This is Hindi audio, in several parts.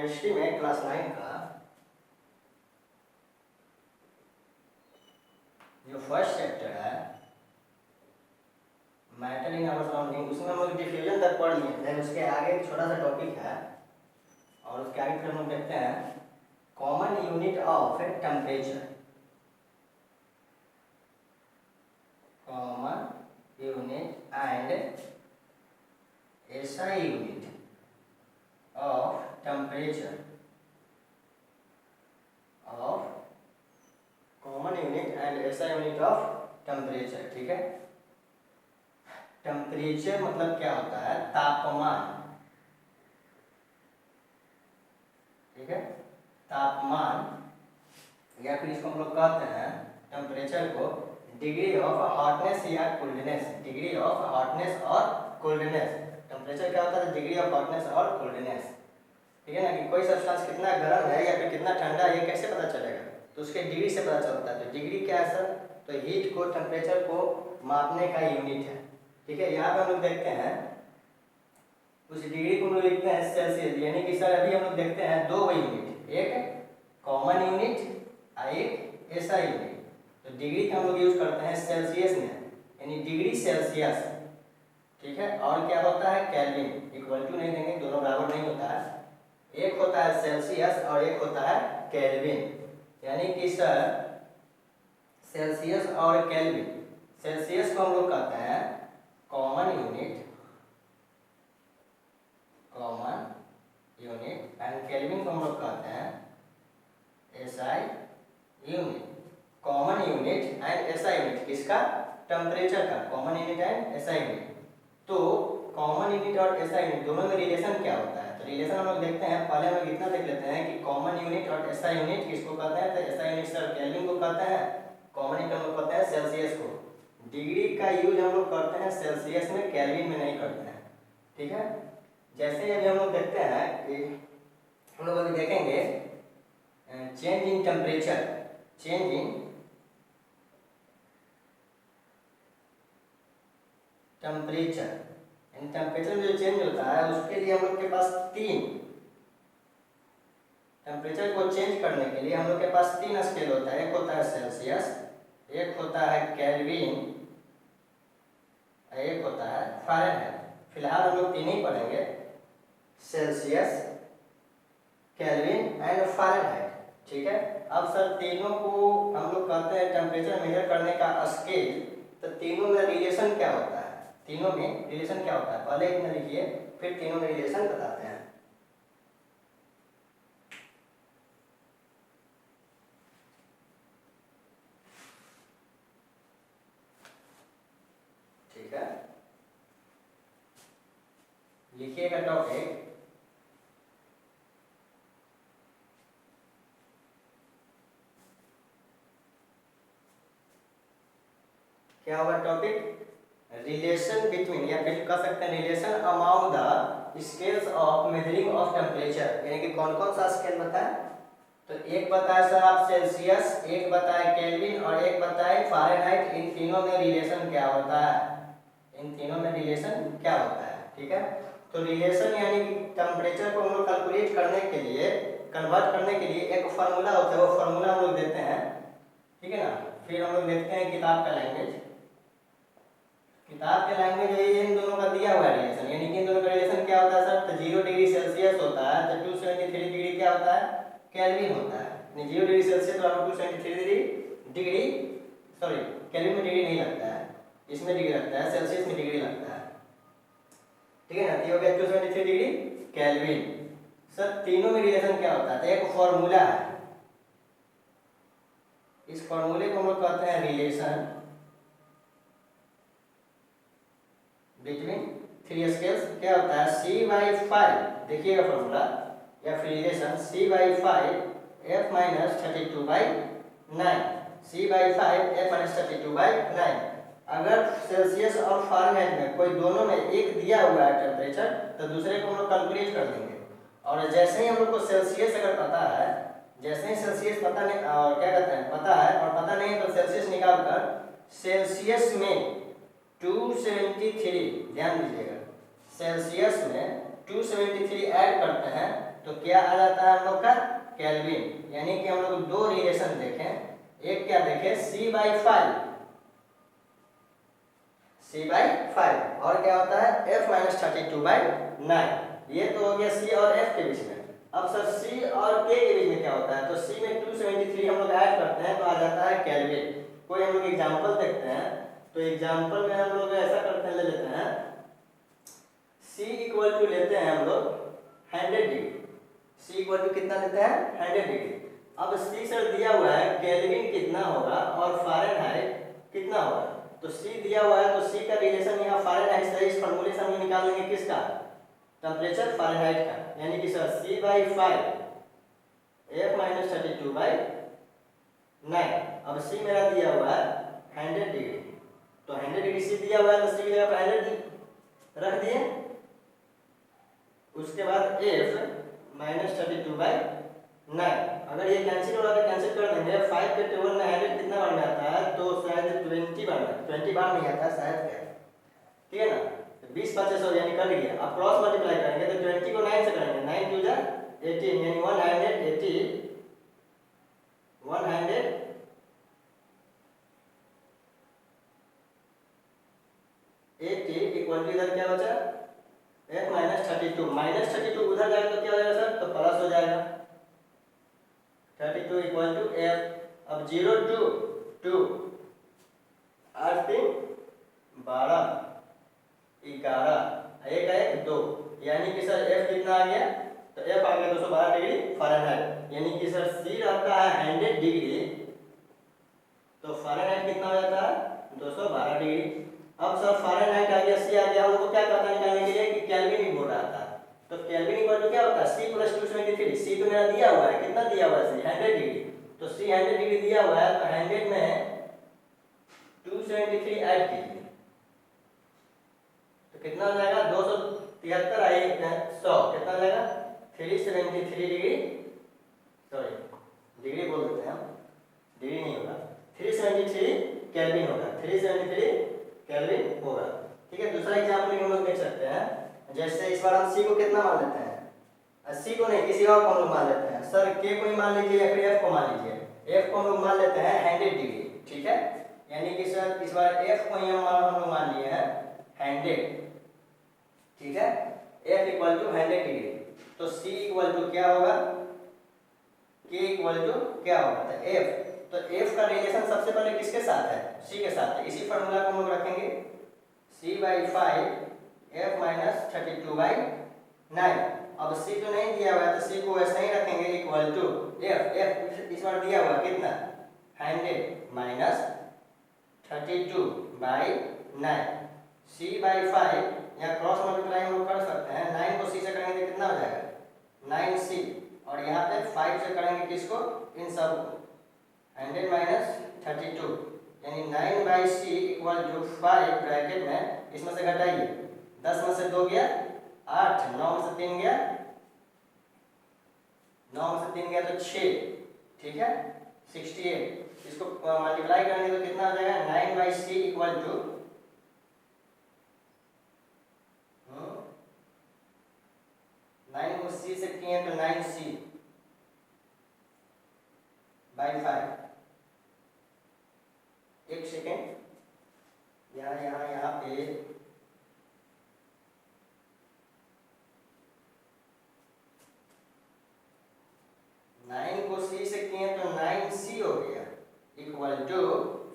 केमिस्ट्री में क्लास 9 का जो फर्स्ट चैप्टर है मैटर इन आवर सराउंडिंग, उसमें हम लोग डिफ्यूजन तक पढ़ लिए थे। उसके आगे एक छोटा सा टॉपिक है और उसके आगे फिर हम लोग देखते हैं common unit of temperature. Common unit and SI unit of temperature of common unit and SI unit of temperature. ठीक है, टेम्परेचर मतलब क्या होता है? तापमान। ठीक है, तापमान या फिर इसको हम लोग कहते हैं टेम्परेचर को डिग्री ऑफ हॉटनेस या कोल्डनेस। डिग्री ऑफ हॉटनेस और कोल्डनेस। टेम्परेचर क्या होता है? डिग्री ऑफ हॉटनेस और कोल्डनेस। ठीक है ना, कि कोई सब्सटेंस कितना गर्म है या फिर कितना ठंडा है ये कैसे पता चलेगा? तो उसके डिग्री से पता चलता है। तो डिग्री क्या है सर? तो हीट को, टेम्परेचर को मापने का यूनिट है। ठीक है, यहाँ पे हम लोग देखते हैं उस डिग्री को हम लोग लिखते हैं सेल्सियस। यानी कि सर अभी हम लोग देखते हैं दो यूनिट, एक कॉमन यूनिट और एक एसआई यूनिट। तो डिग्री का हम लोग यूज करते हैं सेल्सियस में, यानी डिग्री सेल्सियस। ठीक है, और क्या होता है? केल्विन। इक्वल टू नहीं देंगे, दोनों बराबर नहीं होता है। एक होता है सेल्सियस और एक होता है केल्विन। यानी कि सर सेल्सियस और केल्विन, सेल्सियस को हम लोग कहते हैं कॉमन यूनिट एंड केल्विन को हम लोग कहते हैं SI unit. Common unit and SI unit किसका? टेम्परेचर का। Common unit and SI unit. तो कॉमन यूनिट और एसआई यूनिट दोनों में रिलेशन क्या होता है? तो रिलेशन हम लोग देखते हैं। पहले हम लोग इतना देख लेते हैं कि कॉमन यूनिट और एसआई यूनिट किसको कहते हैं? तो एसआई यूनिट सर केल्विन को कहते हैं, कॉमन यूनिट हम लोग कहते हैं सेल्सियस को। डिग्री का यूज हम लोग करते हैं सेल्सियस में, केल्विन में नहीं करते हैं। ठीक है, जैसे अभी हम लोग देखते हैं कि हम लोग अभी देखेंगे change in temperature. Change in temperature, temperature जो चेंज होता है उसके लिए हम लोग के पास टेम्परेचर को चेंज करने के लिए हम लोग के पास तीन स्केल होता है। एक होता है सेल्सियस, एक होता है केल्विन, एक होता है फ़ारेनहाइट। फिलहाल हम लोग तीन ही पढ़ेंगे, सेल्सियस, केल्विन एंड फ़ारेनहाइट। ठीक है, अब सर तीनों को हम लोग कहते हैं टेम्परेचर मेजर करने का स्केल। तो तीनों में रिलेशन क्या होता है? तीनों में रिलेशन क्या होता है? पहले इतना लिखिए, फिर तीनों में रिलेशन बताते हैं। ठीक है, लिखिएगा टॉपिक क्या होगा? टॉपिक रिलेशन बिटवीन, या फिर कह सकते हैं relation among the scales of measuring of temperature. यानी कि कौन कौन सा स्केल बताए? तो एक बताए सर आप सेल्सियस, एक बताए केल्विन और एक बताए फ़ारेनहाइट। इन तीनों में रिलेशन क्या होता है? इन तीनों में रिलेशन क्या होता है? ठीक है, तो रिलेशन यानी कि टेम्परेचर को हम लोग कैलकुलेट करने के लिए, कन्वर्ट करने के लिए एक फार्मूला होता है, वो फार्मूला हम लोग देते हैं। ठीक है ना, फिर हम लोग देखते हैं किताब का लैंग्वेज। किताब के लैंग्वेज है इन दोनों का दिया हुआ रिलेशन। यानी कि इन दोनों का रिलेशन क्या होता है सर? तो 0 डिग्री सेल्सियस होता है तो 273 डिग्री क्या होता है? केल्विन होता है। 0 डिग्री सेल्सियस बराबर 273 डिग्री, सॉरी केल्विन में डिग्री नहीं लगता है, इसमें डिग्री लगता है, सेल्सियस में डिग्री लगता है। ठीक है ना, ये हो गया 273 डिग्री केल्विन। सर तीनों में रिलेशन क्या होता है? तो एक फॉर्मूला है, इस फॉर्मूले को हम लोग कहते हैं रिलेशन बिटवीन थ्री स्केल्स। क्या होता है? C/5, देखिएगा फॉर्मूला या फिर relation C/5 F - 32/9। C/5 F - 32/9। अगर सेल्सियस और फ़ारेनहाइट में कोई दोनों में एक दिया हुआ है टेम्परेचर, तो दूसरे को हम लोग कैलकुलेट कर देंगे। और जैसे ही हम लोग को सेल्सियस अगर पता है, जैसे ही सेल्सियस पता नहीं और क्या कहते हैं पता है और पता नहीं है, तो सेल्सियस निकाल कर सेल्सियस में 273, ध्यान दीजिएगा, सेल्सियस में 273 ऐड करते हैं तो क्या आ जाता है हम लोग का केल्विन। यानी कि हम लोग दो रिलेशन देखें, एक क्या देखें C/5, C/5 और क्या होता है F - 32/9। ये तो हो गया C और F के बीच में। अब सर C और K के बीच में क्या होता है, तो C में 273 हम लोग ऐड करते हैं तो आ जाता है केल्विन। कोई हम लोग एग्जांपल देखते हैं, तो एग्जांपल में हम लोग ऐसा करते हैं, ले लेते हैं C इक्वल टू लेते हैं हम लोग 100 डिग्री। C इक्वल टू कितना लेते हैं 100 डिग्री। अब C सर दिया हुआ है केल्विन कितना होगा और फ़ारेनहाइट कितना होगा, तो C दिया हुआ है तो C का रिलेशन यहाँ फ़ारेनहाइट से इस फॉर्मूले से हम निकाल लेंगे किसका, टेम्परेचर फ़ारेनहाइट का। यानी कि सर C/5 F - 32/9। अब C मेरा दिया हुआ है 100 डिग्री, तो 100 डिग्री C दिया हुआ है तो C की जगह पर 100 रख दिए। उसके बाद F - 32/9, अगर ये कैंसिल हो रहा है तो कैंसिल कर देंगे। 5 के टेबल में 100 कितना बार में आता है, तो शायद 20 बार में, 20 बार नहीं आता शायद, क्या ठीक है ना, तो 20 25 हो यानी कट गया। अब क्रॉस मल्टीप्लाई करेंगे तो 20 को 9 से करेंगे, 9 2 जा 18 यानी 180 इक्वल टू इधर क्या बचा F - 32, -32 उधर जाएगा तो क्या हो जाएगा सर, तो प्लस हो जाएगा 32 इक्वल टू F। अब 0 2 2 8 3 12 11 एक है 2, यानी कि सर F कितना आ गया, तो F आ गया 212 डिग्री फ़ारेनहाइट। यानी कि सर C रहता है 100 डिग्री, तो फ़ारेनहाइट कितना हो जाता है 212 डिग्री। अब सर फ़ारेनहाइट आ गया, C आ गया, हमको क्या करना है निकालने के लिए कि केल्विन बोल रहा था, तो केल्विन इक्वल टू क्या होता है C + 273। C तो मेरा दिया हुआ है, कितना दिया हुआ है C 100 डिग्री, तो C 100 डिग्री दिया हुआ है तो 100 में 273 ऐड कीजिए तो कितना हो जाएगा 273 आई 100 कितना हो जाएगा 373 डिग्री, सॉरी डिग्री बोल देते हैं हम, डिग्री नहीं होगा, 373 केल्विन होगा, 373 केल्विन होगा। ठीक है, दूसरा एग्जाम्पल हम लोग देख सकते हैं। जैसे इस बार हम C को कितना मान लेते हैं, C को नहीं किसी और को हम लोग मान लेते हैं। सर K को ही मान लीजिए या फिर F को मान लीजिए। F को हम लोग मान लेते हैं 100 डिग्री, ठीक है, यानी कि सर इस बार F को ही हम लोग मान लिए हैं 100, ठीक है, F इक्वल टू 100 डिग्री, तो C इक्वल टू क्या होगा, K इक्वल टू क्या होगा, तो F, तो F का रिलेशन सबसे पहले किसके साथ है, C के साथ है। इसी फार्मूला को हम लोग रखेंगे C/5 F - 32/9। अब C तो नहीं दिया हुआ है तो C को वैसे ही रखेंगे इक्वल टू F इस बार दिया हुआ कितना 100 - 32/9। C/5 या क्रॉस मल्टीप्लाई हम लोग कर सकते हैं, 9 को C से करेंगे तो कितना हो जाएगा 9C, और यहाँ पे 5 से करेंगे किसको, इन सब को 100 - 32 यानी 9/C इक्वल टू 5 ब्रैकेट में, इसमें से घटाइए 10 में से 2 गया 8, 9 में से 3 गया 9 में से 3 गया तो 6, ठीक है 68। इसको मल्टीप्लाई करेंगे तो कितना हो जाएगा 9/C इक्वल टू 9 को C से किए तो 9C/5। एक सेकेंड, यहाँ पे 9 को C से किए तो 9C हो गया इक्वल टू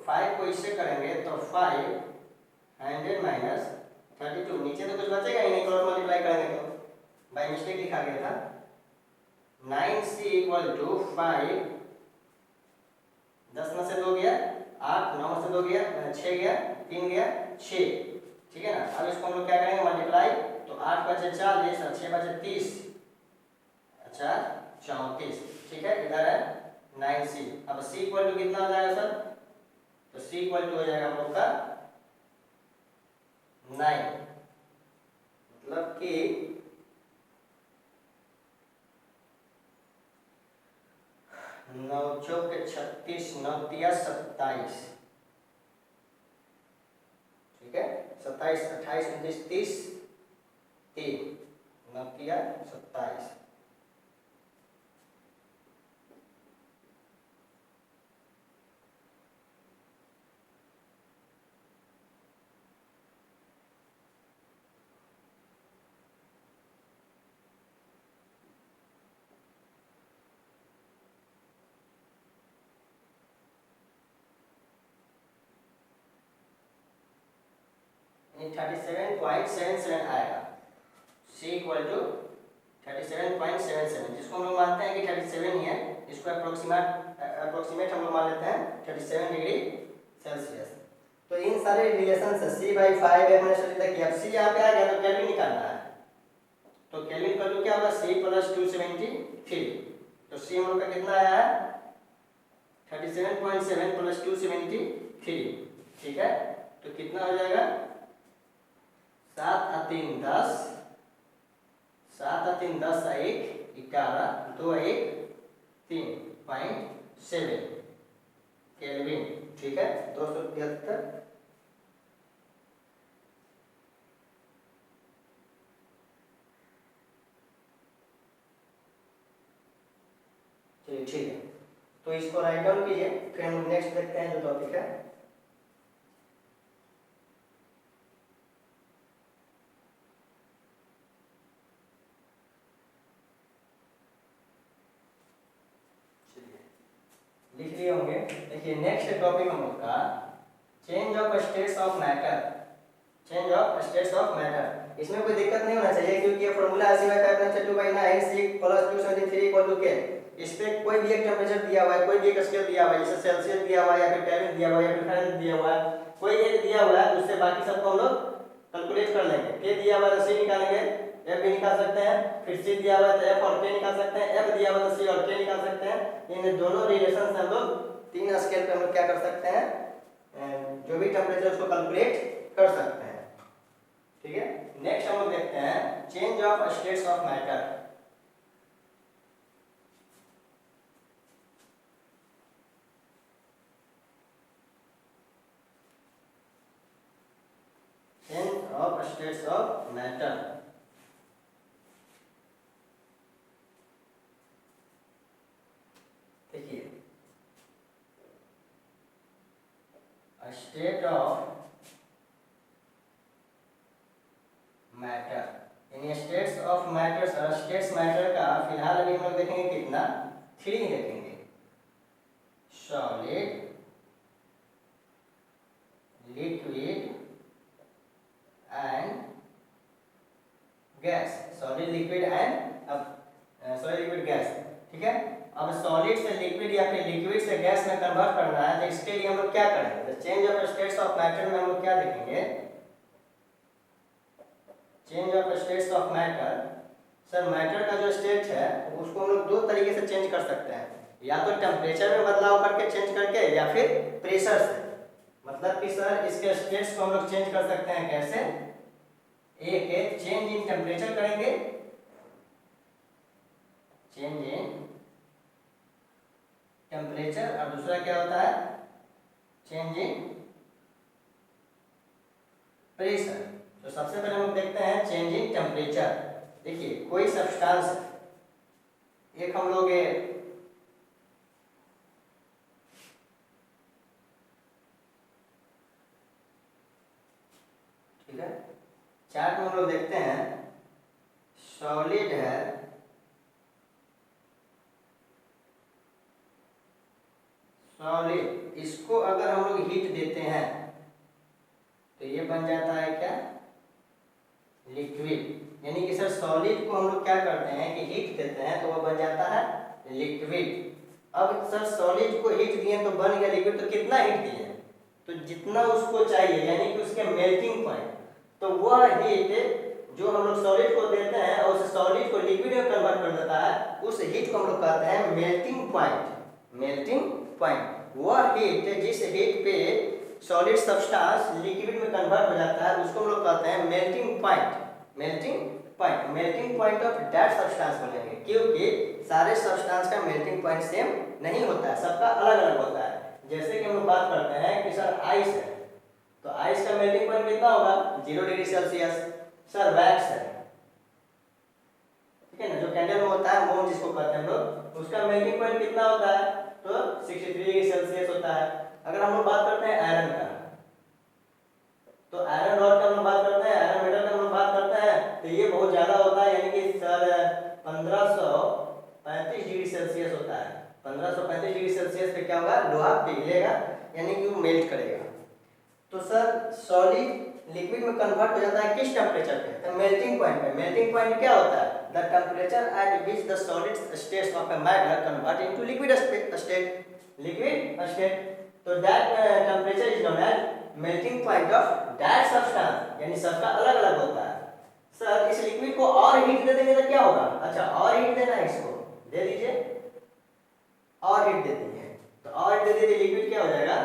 5 को इससे करेंगे तो 500 - 32, नीचे तो कुछ बचेगा ही नहीं, क्रॉस मल्टीप्लाई करेंगे तो बाय मिस्टेक लिखा गया था 9C इक्वल टू 5, 10 में से 2 गया 8, 9 में से 2 गया 6 गया 3 गया 6, ठीक है ना। अब इसको हम लोग क्या करेंगे मल्टीप्लाई, तो 8 बचे 40 और 6 बचे 30, अच्छा 34, ठीक है, इधर है 9C। अब C इक्वल टू कितना हो जाएगा सर, तो C इक्वल टू हो जाएगा हम लोग का 9, मतलब कि 9 चौक 36, 9 तिया 27, ठीक है 27, 28, 29, 30, 3, 9 तिया 27। 37.77 आएगा। C इक्वल टू 37.77, जिसको हम लोग मानते हैं कि 37 ही है, इसको अप्रोक्सीमेट हम लोग मान लेते हैं 37 डिग्री सेल्सियस। तो इन सारे रिलेशन से C/5 है, मैंने सोचा था कि अब C यहाँ पे आ गया तो केल्विन निकालना है, तो केल्विन का वैल्यू क्या होगा, C + 273। तो C हम लोग का कितना आया है 37.7 + 273, ठीक है। तो कितना हो जाएगा 7 × 3 = 10, 7 × 3 = 10, 1 11, 2 1 3.7 केल्विन, ठीक है। 273। चलिए ठीक है, तो इसको राइट डाउन कीजिए, फिर हम नेक्स्ट देखते हैं जो टॉपिक है। लिख लिए होंगे। देखिए नेक्स्ट टॉपिक हम लोग का change of states of matter, change of states of matter. इसमें कोई दिक्कत नहीं होना चाहिए, क्योंकि ये फॉर्मूला C/5 C + 273 = K। इस पे कोई भी एक टेम्परेचर दिया हुआ है, कोई भी एक स्केल दिया हुआ है, जैसे सेल्सियस दिया हुआ है या फिर केल्विन दिया हुआ है या फिर फ़ारेनहाइट दिया हुआ है, कोई एक दिया हुआ है, उससे बाकी सबको हम लोग कैलकुलेट कर लेंगे। K दिया हुआ है तो C निकालेंगे, F भी निकाल सकते हैं, फिर C दिया हुआ है तो F और K निकाल सकते हैं, F दिया हुआ है तो C और K निकाल सकते हैं। इन दोनों रिलेशन से हम लोग 3 स्केल पे हम लोग क्या कर सकते हैं, जो भी टेम्परेचर उसको कैलकुलेट कर सकते हैं, ठीक है। नेक्स्ट हम लोग देखते हैं change of states of matter. Change of states of matter, देखिए स्टेट ऑफ मैटर, यानी स्टेट्स ऑफ मैटर्स और स्टेट्स मैटर का फिलहाल अभी हम लोग देखेंगे कितना, 3 देखेंगे। Solid, liquid and gas, solid liquid and solid liquid gas, ठीक है। अब सॉलिड से लिक्विड या फिर लिक्विड से गैस में कन्वर्ट करना है, तो इसके लिए हम लोग क्या करेंगे, तो change of states of matter में हम लोग क्या देखेंगे, change of states of matter. Sir matter का जो स्टेट है उसको हम लोग 2 तरीके से चेंज कर सकते हैं, या तो टेम्परेचर में बदलाव करके चेंज करके, या फिर प्रेशर से। मतलब कि सर इसके स्टेट्स को हम लोग चेंज कर सकते हैं कैसे, एक चेंज इन टेम्परेचर करेंगे, चेंज इन टेम्परेचर, और दूसरा क्या होता है, चेंज इन प्रेशर। तो सबसे पहले हम देखते हैं चेंज इन टेम्परेचर। देखिए कोई सब्सटेंस, एक हम लोग ठीक है, चार्ट में हम लोग देखते हैं सॉलिड है, सॉलिड, इसको अगर हम लोग हीट देते हैं तो ये बन जाता है क्या, लिक्विड। यानी कि सर सॉलिड को हम लोग क्या करते हैं कि हीट देते हैं तो वो बन जाता है लिक्विड। अब सर सॉलिड को हीट दिए तो बन गया लिक्विड, तो कितना हीट दिए, तो जितना उसको चाहिए, यानी कि उसके मेल्टिंग पॉइंट, तो वह हीट जो हम लोग सॉलिड को देते हैं और उस सॉलिड को लिक्विड में कन्वर्ट कर देता है, उस हीट को हम लोग कहते हैं मेल्टिंग पॉइंट। मेल्टिंग पॉइंट वह हीट जिस हीट पे सॉलिड सब्सटेंस लिक्विड में कन्वर्ट हो जाता है, उसको हम लोग कहते हैं melting point. Melting point, melting point of that substance बोलेंगे, क्योंकि सारे सब्सटेंस का मेल्टिंग पॉइंट सेम नहीं होता है, सबका अलग अलग होता है। जैसे कि हम लोग बात करते हैं कि सर आइस है, तो आइस का मेल्टिंग पॉइंट कितना होगा, 0 डिग्री सेल्सियस। सर वैक्स है, ठीक है ना, जो कैंडल में होता है, मोम जिसको कहते हैं हम लोग, उसका मेल्टिंग पॉइंट कितना होता है, तो 63 डिग्री सेल्सियस होता है। अगर हम लोग बात करते हैं आयरन का, तो आयरन रॉड का हम लोग बात करते हैं, आयरन मेटल का हम लोग बात करते हैं, तो ये बहुत ज़्यादा होता है, यानी कि सर 1535 डिग्री सेल्सियस होता है। 1535 डिग्री सेल्सियस पे क्या होगा, लोहा पिघलेगा, यानी कि वो मेल्ट करेगा। तो सर सॉलिड लिक्विड में कन्वर्ट हो जाता है किस टेम्परेचर पे? तो मेल्टिंग पॉइंट पे। मेल्टिंग पॉइंट क्या होता है? The temperature at which the solid states of a matter convert into liquid state. Liquid state. तो that temperature is known as melting point of that substance, यानी सबका अलग अलग होता है। सर इस लिक्विड को और हीट दे देंगे तो क्या होगा? अच्छा और हीट देना है, इसको दे दीजिए, और हीट दे दीजिए। तो और हीट दे दीजिए, लिक्विड क्या हो जाएगा?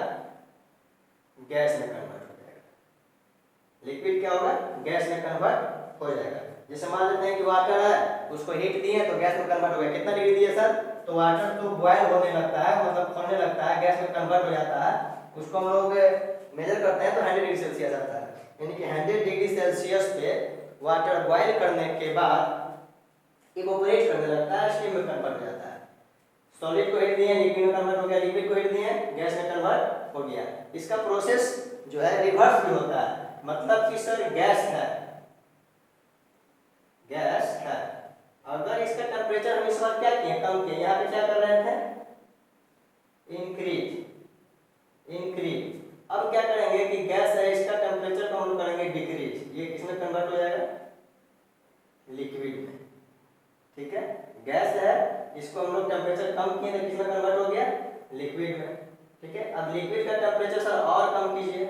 गैस में कन्वर्ट हो जाएगा। लिक्विड क्या होगा? गैस में कन्वर्ट हो जाएगा। जैसे मान लेते हैं कि वाटर है, उसको हीट दिए तो गैस में कन्वर्ट हो गया। कितना डिग्री दिए सर? तो वाटर तो बॉयल होने लगता है, मतलब खोलने लगता है, गैस में कन्वर्ट हो जाता है। उसको हम लोग मेजर करते हैं तो 100 डिग्री सेल्सियस आता है, यानी कि 100 डिग्री सेल्सियस पे वाटर बॉयल करने के बाद इवोपरेट करने लगता है, स्टीम में कन्वर्ट हो जाता है। सॉलिड को हीट दिए, लिक्विड में कन्वर्ट हो गया, लिक्विड को हीट दिए, गैस में कन्वर्ट हो गया। इसका प्रोसेस जो है रिवर्स भी होता है, मतलब कि सर गैस है, गैस है। अगर इसका टेम्परेचर हम इस बार क्या किए? कम किए। यहाँ पे क्या कर रहे थे? Increase, increase. अब क्या करेंगे कि गैस है, इसका टेम्परेचर को हम करेंगे डिक्रीज। ये किसमें कन्वर्ट हो जाएगा? लिक्विड में। ठीक है, गैस है, इसको हम लोग टेम्परेचर कम किए तो किसमें कन्वर्ट हो गया? लिक्विड में। ठीक है, अब लिक्विड का टेम्परेचर सर और कम कीजिए,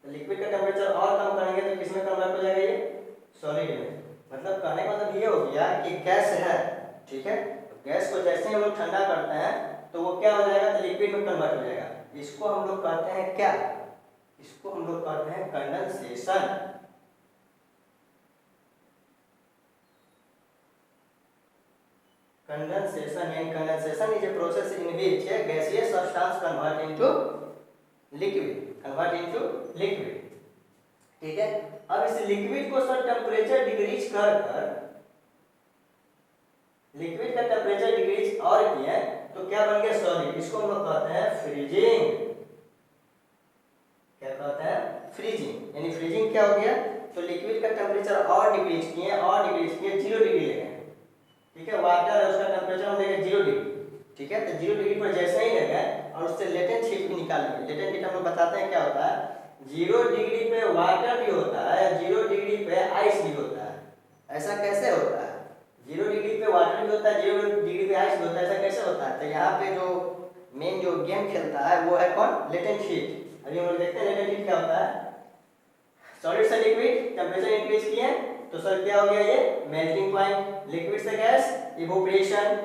तो लिक्विड का टेम्परेचर और कम करेंगे तो किसमें कन्वर्ट हो जाएगा? ये सॉलिड में। मतलब कहने का मतलब ये हो गया कि गैस है, ठीक है, तो गैस को जैसे हम लोग ठंडा करते हैं तो वो क्या हो जाएगा? तो लिक्विड में कन्वर्ट हो जाएगा। इसको हम लोग कहते हैं क्या? इसको हम लोग कहते हैं condensation. Condensation and condensation is a process in which a gaseous substance convert into liquid। ठीक है, अब इस लिक्विड को सर टेम्परेचर डिक्रीज कर लिक्विड का टेम्परेचर डिक्रीज और किया तो क्या बन गया? सॉलिड। इसको हम लोग कहते हैं फ्रीजिंग। क्या कहते हैं? फ्रीजिंग। यानी फ्रीजिंग क्या हो गया? तो लिक्विड का टेम्परेचर और डिक्रीज किए, और डिक्रीज किए, 0 डिग्री ले गए। ठीक है, वाटर है, उसका टेम्परेचर हम लेंगे 0 डिग्री। ठीक है, तो 0 डिग्री पर जैसे ही लगे और उससे लेटेंट हीट भी निकाल लेंगे। लेटेंट हीट हम लोग बताते हैं क्या होता है। 0 डिग्री पे वाटर भी होता है, 0 डिग्री पे आइस भी होता है। ऐसा कैसे होता है? 0 डिग्री पे वाटर भी होता है, 0 डिग्री पे आइस भी होता है, ऐसा कैसे होता है? तो यहाँ पे जो मेन जो गेम खेलता है वो है कौन? Latent heat. अभी हम लोग देखते हैं लेटेंट हीट क्या होता है। सॉलिड से लिक्विड टेम्परेचर इंक्रीज किए तो सर क्या हो गया? ये मेल्टिंग पॉइंट। लिक्विड से गैस इवोपरेशन,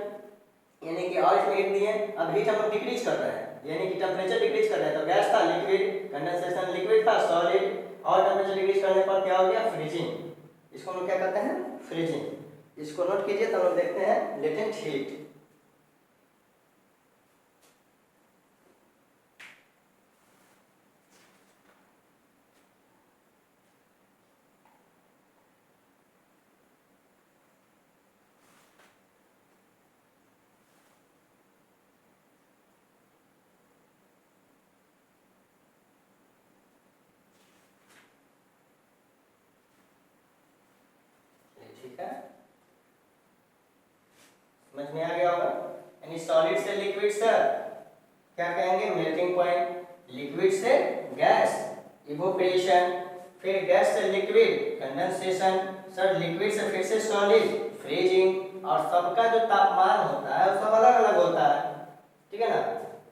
यानी कि और इसमें हीट दिए। अब हीट हम लोग डिक्रीज कर रहे हैं, यानी कि टेम्परेचर डिक्रीज कर रहे हैं। तो गैस था लिक्विड, कंडेंसेशन लिक्विड था सॉलिड, और टेम्परेचर डिक्रीज करने पर क्या हो गया? फ्रीजिंग। इसको हम लोग क्या कहते हैं? फ्रीजिंग। इसको नोट कीजिए। तो हम लोग देखते हैं लेटेंट हीट। ठीक है, समझ में आ गया होगा। यानी सॉलिड से लिक्विड सर क्या कहेंगे? Melting point. लिक्विड से गैस इवोपरेशन, फिर गैस से लिक्विड कंडेंसेशन, सर लिक्विड से फिर से सॉलिड फ्रीजिंग। और सबका जो तापमान होता है वो सब अलग अलग होता है। ठीक है ना,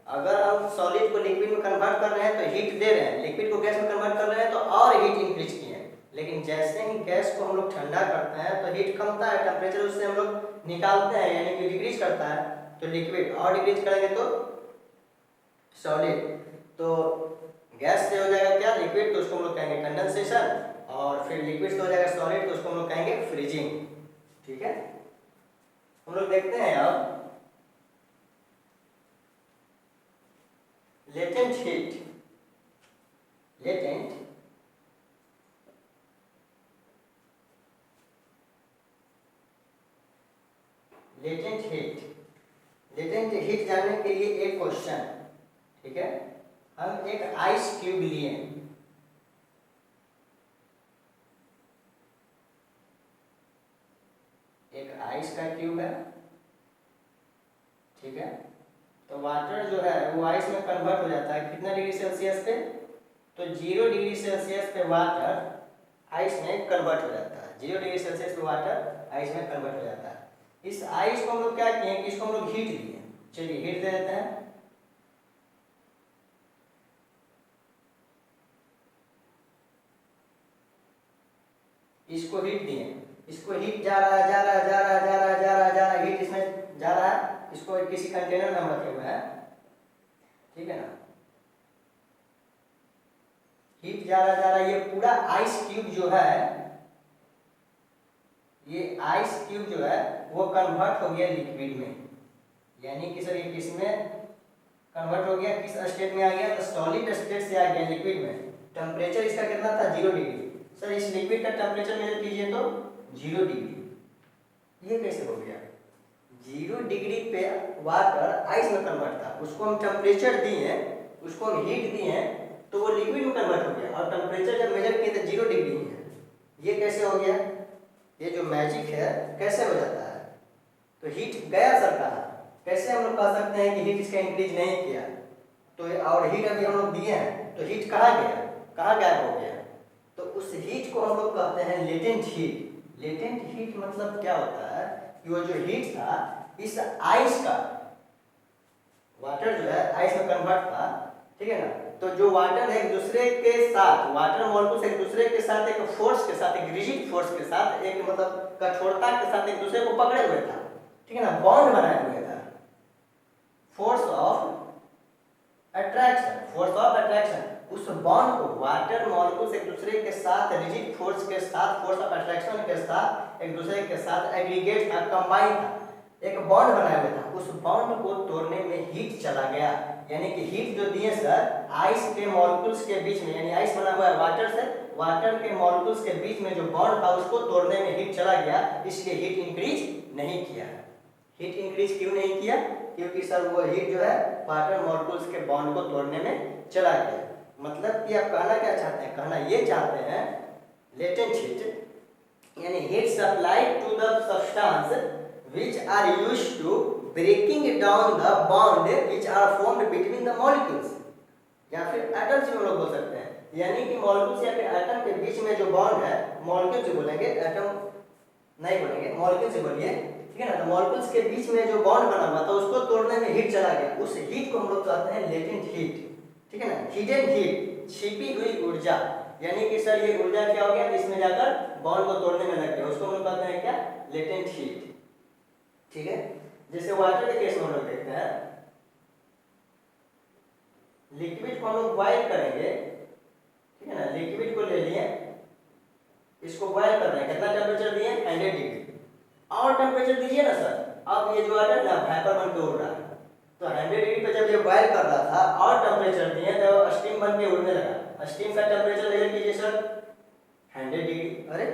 अगर हम सॉलिड को लिक्विड में कन्वर्ट कर रहे हैं तो हीट दे रहे हैं, लिक्विड को गैस में कन्वर्ट कर रहे हैं तो और हीट इंक्रीज किए। लेकिन जैसे ही गैस को हम लोग ठंडा करते हैं तो हीट कमता है, टेम्परेचर उससे हम लोग निकालते हैं, यानी कि डिक्रीज करता है। तो लिक्विड और डिक्रीज करेंगे तो सॉलिड। तो गैस से हो जाएगा क्या? लिक्विड, तो उसको हम लोग कहेंगे कंडेंसेशन। और फिर लिक्विड से हो जाएगा सॉलिड, तो उसको हम लोग कहेंगे फ्रीजिंग। ठीक है, हम लोग देखते हैं अब latent heat. Latent latent heat. Latent heat जानने के लिए एक क्वेश्चन। ठीक है, हम एक आइस क्यूब लिए, एक आइस का क्यूब है। ठीक है, तो वाटर जो है वो आइस में कन्वर्ट हो जाता है कितना डिग्री सेल्सियस पे, तो 0 डिग्री सेल्सियस पे वाटर आइस में कन्वर्ट हो जाता है। 0 डिग्री सेल्सियस पे वाटर आइस में कन्वर्ट हो जाता है। इस आइस को हम लोग क्या किए कि इसको हम लोग हीट दिए। चलिए हीट दे देते हैं। इसको हीट दिए, इसको हीट जा रहा है, जा रहा है, जा रहा है, जा रहा है, जा रहा है, जा रहा है, हीट इसमें जा रहा है। इसको किसी कंटेनर में हम रखे हुए हैं, ठीक है ना। हीट जा रहा है, ये पूरा आइस क्यूब जो है, ये आइस क्यूब जो है वो कन्वर्ट हो गया लिक्विड में। यानी कि सर ये किस में कन्वर्ट हो गया, किस स्टेट में आ गया, तो सॉलिड स्टेट से आ गया लिक्विड में। टेम्परेचर इसका कितना था, 0 डिग्री। सर इस लिक्विड का टेम्परेचर मेजर कीजिए तो 0 डिग्री। ये कैसे हो गया, 0 डिग्री पे वाटर आइस में कन्वर्ट था, उसको हम टेम्परेचर दिए, उसको हम हीट दिए तो वो लिक्विड में कन्वर्ट हो गया, और टेम्परेचर जब मेजर किए तो 0 डिग्री ही है। ये कैसे हो गया, ये जो मैजिक है कैसे हो जाता है। तो हीट गया सर कहाँ, कैसे हम लोग कह सकते हैं कि हीट इसका इंक्रीज नहीं किया, तो और हीट अभी हम लोग दिए हैं तो हीट कहाँ गया, कहाँ गायब हो गया। तो उस हीट को हम लोग कहते हैं लेटेंट हीट। लेटेंट हीट मतलब क्या होता है कि वो जो हीट था इस आइस का, वाटर जो है आइस में कन्वर्ट था, ठीक है ना। तो जो वाटर है एक दूसरे के साथ, वाटर मॉलिक्यूल्स एक दूसरे के साथ एक फोर्स के साथ, एक रिजिड फोर्स के साथ, एक मतलब कठोरता के साथ एक दूसरे को पकड़े हुए था, ठीक है ना, बॉन्ड बनाए हुए था। Force of attraction, force of attraction, उस बॉन्ड को वाटर मॉलिक्यूल्स एक दूसरे के साथ रिजिड फोर्स के साथ, फोर्स ऑफ अट्रैक्शन के साथ एक दूसरे के साथ एग्रीगेट था, कंबाइन था, एक बॉन्ड बनाया हुआ था। उस बॉन्ड को तोड़ने में हीट चला गया, यानी कि हीट जो दिए सर आइस के मॉलिक्यूल्स के बीच में, यानी आइस बना हुआ है वाटर से, वाटर के मॉलिक्यूल्स के बीच में जो बॉन्ड था उसको तोड़ने में हीट चला गया, इसलिए हीट इंक्रीज नहीं किया। हीट इंक्रीज क्यों नहीं किया, क्योंकि सर वो हीट जो है वाटर मॉलिक्यूल्स के बॉन्ड को तोड़ने में चला गया। मतलब कि आप कहना क्या चाहते हैं, कहना ये चाहते हैं लेटेंट हीट यानी heat supplied to the substance which are used to breaking down the bond which are formed between the molecules, या फिर एटम्स भी हम लोग बोल सकते हैं, यानी कि मॉलिक्यूल्स या फिर एटम के बीच में जो बॉन्ड है, मॉलिक्यूल से बोलेंगे, एटम नहीं बोलेंगे, मॉलिक्यूल से बोलिए, ठीक है ना। तो मॉलिक्यूल्स के बीच में जो बॉन्ड बना हुआ था उसको तोड़ने में हीट चला गया, उस हीट को हम लोग कहते हैं लेटेंट हीट, ठीक है ना। हिडन हीट, छिपी हुई ऊर्जा, यानी कि सर ये ऊर्जा क्या हो गया, इसमें जाकर बॉन्ड को तोड़ने में लग गया, उसको हम लोग कहते हैं क्या, लेटेंट हीट, ठीक है। जैसे वाटर के केस में हम लोग देखते हैं, लिक्विड को हम लोग बॉयल करेंगे, ठीक है ना, लिक्विड को ले लिए, इसको बॉयल कर रहे हैं, कितना टेम्परेचर दिए, 100 डिग्री, और टेम्परेचर दीजिए ना सर, अब ये जो वाटर ना वेपर बन के उड़ रहा है, तो 100 डिग्री पे जब ये बॉयल कर रहा था और टेम्परेचर दिए तो स्टीम बन के उड़ने लगा। स्टीम का टेम्परेचर मेजर कीजिए सर, 100 डिग्री। अरे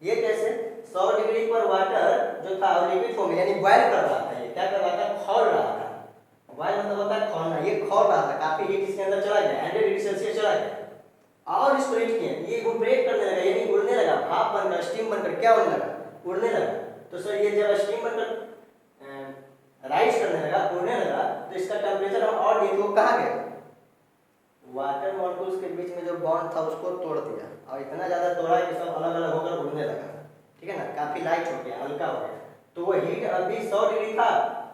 ये कैसे, 100 डिग्री पर वाटर जो था लिक्विड फॉर्म यानी बॉयल कर रहा था, ये क्या कर रहा था, खौल रहा था। बॉयल मतलब होता है खौलना, ये खौल रहा था, काफी हीट इसके अंदर चला गया, 100 डिग्री सेल्सियस चला गया, और इसको हीट किया, ये वाइब्रेट करने लगा, यानी उड़ने लगा, भाप बनकर, स्टीम बनकर क्या होने लगा, उड़ने लगा। तो सर ये जब स्टीम बनकर राइज करने लगा, उड़ने लगा, तो इसका टेम्परेचर हम और दिए तो कहाँ गया, वाटर मॉलिक्यूल्स के बीच में जो बॉन्ड था उसको तोड़ दिया, और इतना ज्यादा तोड़ा कि सब अलग अलग होकर उड़ने लगा, ठीक है ना, काफी लाइट हो गया, हल्का हो गया। तो वो हीट अभी 100 डिग्री था,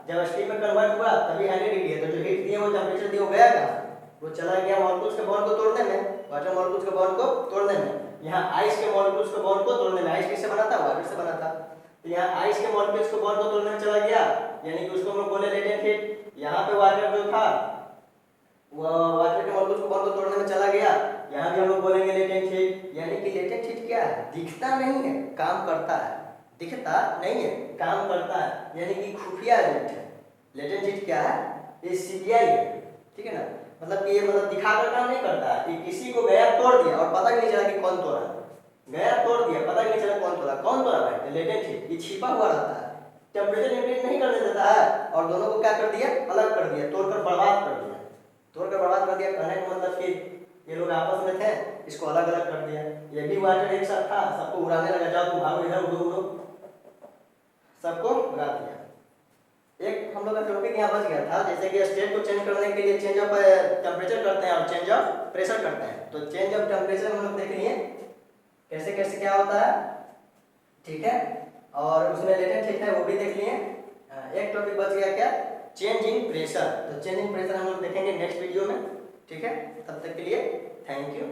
जब स्टीम में कन्वर्ट हुआ तभी 100 डिग्री है, तो जो हीट दिए वो टेम्परेचर दिए वो गया कहाँ, वो चला गया मॉलिक्यूल्स के बॉन्ड को तोड़ने में, वाटर मॉलिक्यूल्स के बॉन्ड को तोड़ने में। यहाँ आइस के मॉलिक्यूल्स के बॉन्ड को तोड़ने में, आइस किससे बना था, वाटर से बना था, तो यहाँ आइस के मॉलिक्यूल्स के बॉन्ड को तोड़ने में चला गया, यानी कि उसको हम लोग बोले लेटेंट हीट। यहाँ पे वाटर जो था वो वाटर के मॉलिक्यूल्स के बॉन्ड को तोड़ने में चला गया, यहाँ भी हम लोग बोलेंगे लेटेंट हीट। यानी कि लेटेंट हीट क्या है, दिखता नहीं है, काम करता है, दिखता नहीं है, काम करता है, यानी कि खुफिया एजेंट है। लेटेंट हीट क्या है, ये सीबीआई है, ठीक है ना, मतलब कि ये मतलब दिखाकर काम नहीं करता है, कि किसी को गया तोड़ दिया और पता भी नहीं चला कि कौन तोड़ा, गया तोड़ दिया पता भी नहीं चला कौन तोड़ा, कौन तोड़ा भाई, लेटेंट हीट, ये छिपा हुआ रहता है, टेम्परेचर इंक्रीज नहीं करने देता है, और दोनों को क्या कर दिया, अलग कर दिया, तोड़कर बर्बाद कर दिया, तोड़कर बर्बाद कर दिया। कहने का मतलब कि ये लोग आपस में थे, इसको अलग अलग कर दिया। ये भी वाटर एक साथ था, सबको उड़ाने लगा, जाओ तुम भागो इधर, उड़ो उड़ो, सबको उड़ा दिया। एक हम लोग का टॉपिक यहाँ बच गया था, जैसे कि स्टेट को चेंज करने के लिए चेंज ऑफ टेम्परेचर करते हैं और चेंज ऑफ प्रेशर करते हैं। तो चेंज ऑफ टेम्परेचर हम लोग देख लिए कैसे कैसे क्या होता है, ठीक है, और उसमें लेटेंट हीट है वो भी देख लिए। एक टॉपिक बच गया क्या, चेंज इन प्रेशर। तो चेंज इन प्रेशर हम लोग देखेंगे नेक्स्ट वीडियो में, ठीक है। तब तक के लिए थैंक यू।